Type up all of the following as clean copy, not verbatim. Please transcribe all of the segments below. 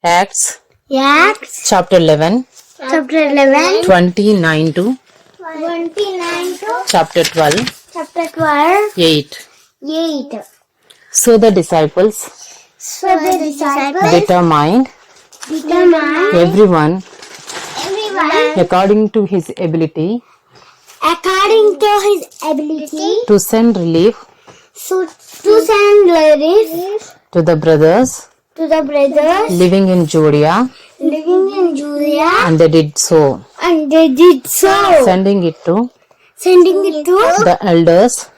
Acts Acts chapter 11, chapter 11, 29 to 29 to chapter 12, chapter 12, 8. 8. So the disciples So the disciples determined determined everyone everyone according to his ability according to his ability to send relief to send relief to the brothers to the brothers living in Judea, living in Judea, and they did so, and they did so, sending it to the elders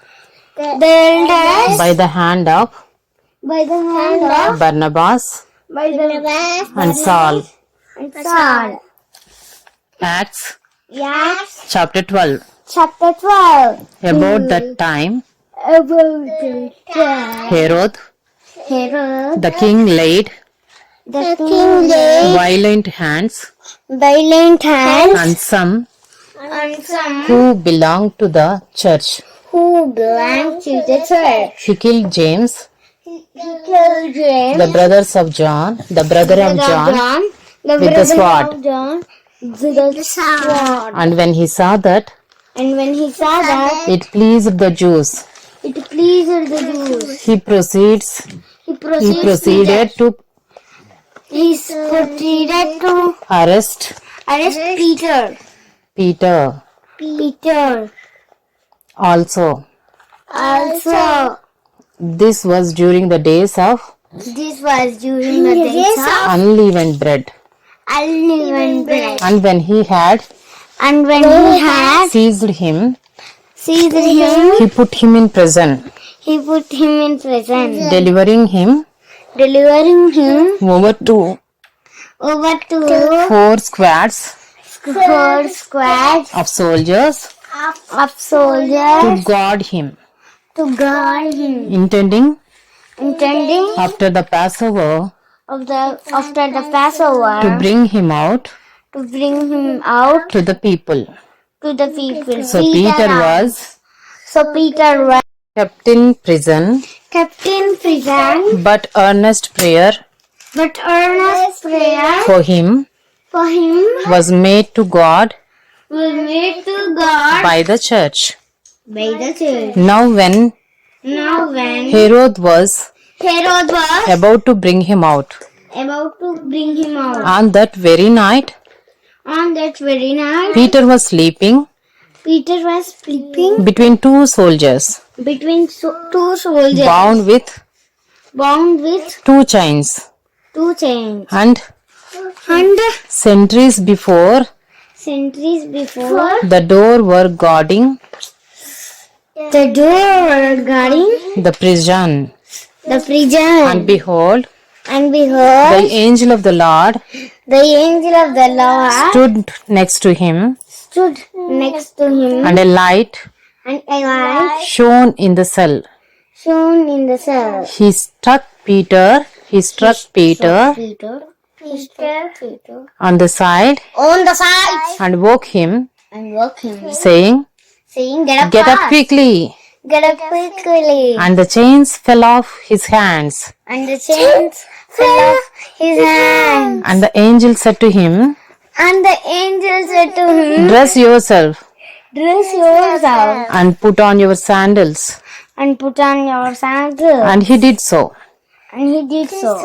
elders by the hand of by the hand of Barnabas and Saul. and Saul. Acts Acts chapter 12. chapter 12. About that time, About the time Herod Herod the king laid the king laid violent hands violent hands on some on some who belonged to the church. who belonged to the church. He killed James, He killed James, the brothers of John, the brother of John, the with the brother sword. of John, with the sword. And when he saw that And when he saw that it pleased the Jews, it pleased the Jews, he proceeded he to proceeded to arrest arrest Peter. Peter also. also. This was during the days of This was during the days of unleavened bread. unleavened bread. And when he had And when he had seized him, seized him, he put him in prison, he put him in prison, delivering him over to over to four squads four squads of soldiers of soldiers to guard him, intending after the Passover after the Passover to bring him out to to the people. the people. So Peter was kept in prison, kept in prison, but earnest prayer but earnest prayer for him for him was made to God was made to God by the church. by the church. Now when Herod was about to bring him out, About to bring him out, on that very night, Peter was sleeping Peter was sleeping between two soldiers, between two soldiers, bound with two chains, and sentries before the door were guarding the prison. And behold, the angel of the Lord stood next to him, and a light shone in the cell. He struck Peter on the side and woke him, saying, "Get up quickly." And the chains fell off his hands. And the angel said to him, "Dress yourself and put on your sandals." And he did so.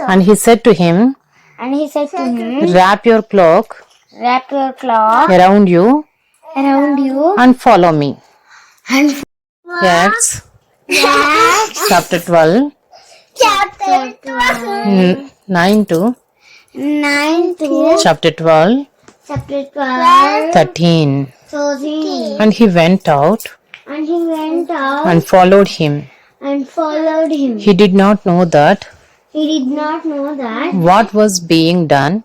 And he said to him, "Wrap your cloak around you and follow me." Acts chapter 12, 9 to chapter 12, 13. And he went out and followed him. He did not know that what was being done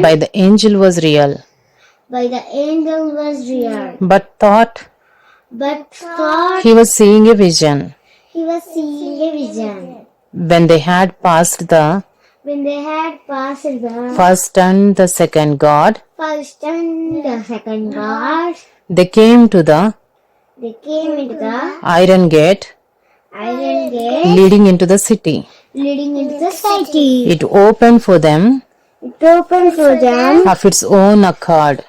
by the angel was real, but thought he was seeing a vision. When they had passed the first and the second guard, they came to the iron gate iron gate leading into the city. leading into the city. It opened for them It opened for them of its own accord,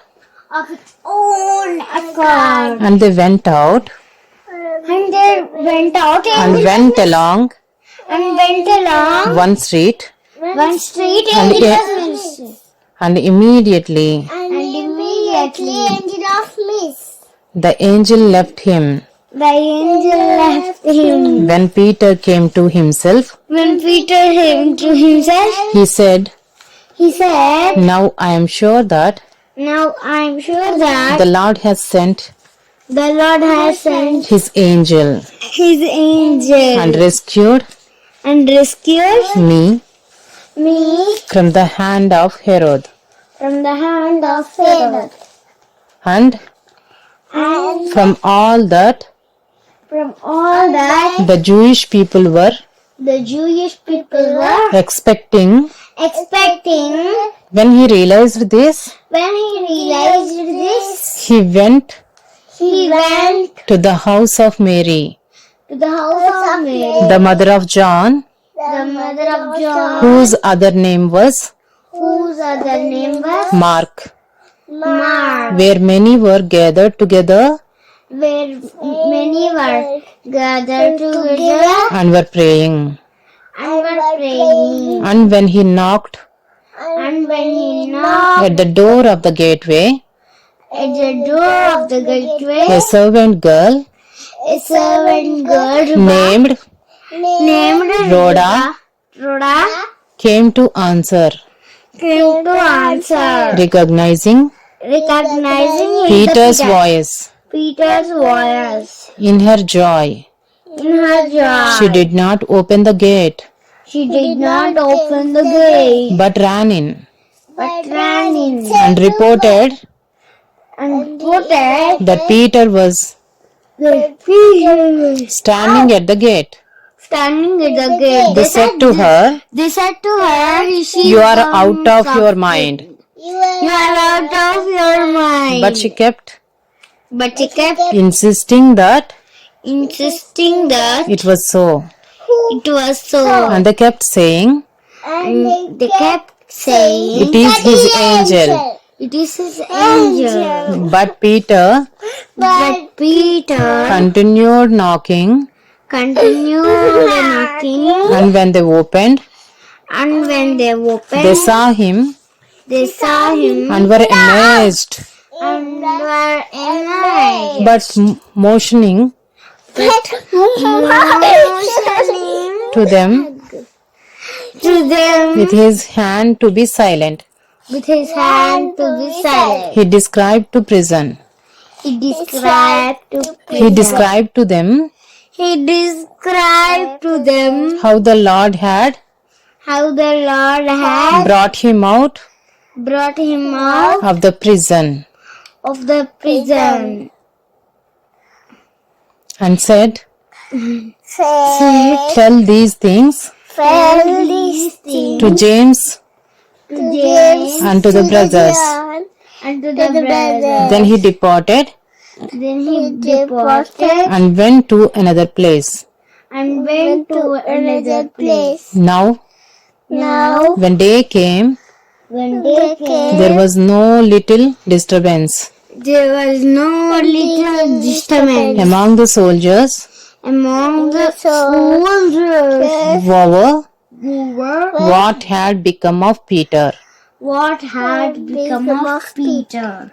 of its own accord. and they went out And they went out and went along one street, one street and, and it was missing. and immediately And immediately angel of mist. the angel left him. The angel left him. When Peter came to himself, When Peter came to himself, he said, he said, "Now I am sure that now I am sure that the Lord has sent the Lord has sent his angel his angel and rescued me me from the hand of Herod from the hand of Herod and and from all that from all that the Jewish people were the Jewish people were expecting." expecting. When he realized this, When he realized this, he went he went to the house of Mary, to the house of Mary, the mother of John, the mother of John, whose other name was whose other name was Mark, Mark, where many were gathered together where many were gathered together and were praying. and were praying. And when he knocked And when he knocked at the door of the gateway, at the door of the gateway, a servant girl a servant girl named named Rhoda Rhoda came to answer, came to answer, recognizing Peter's voice. In her joy, In her joy, she did not open the gate, she did not open the gate, but ran in but ran in and reported and reported that Peter was that Peter was standing at the gate. standing at the gate. They said to her, They said to her, "You are out of your mind." You are out of your mind. But she kept But she kept insisting that insisting that it was so. it was so. And they kept saying, And they kept saying, "It is his angel." It is his angel. But Peter But Peter continued knocking, continued knocking, and when they opened, and when they opened, they saw him they saw him and were amazed. and were amazed. But motioning Motioning to them to them with his hand to be silent, with his hand to be silent. he described to prison. He described to He described to them He described to them how the Lord had how the Lord had brought him out brought him out of the prison of the prison. and said, Said, "Tell these things tell these things to James to James and to the brothers." and to the brothers. Then he departed Then he departed and went to another place. and went to another place. Now, Now, when day came, when they came, there was no little disturbance there was no little disturbance among the soldiers among the soldiers over who were what had become of Peter. what had become of Peter.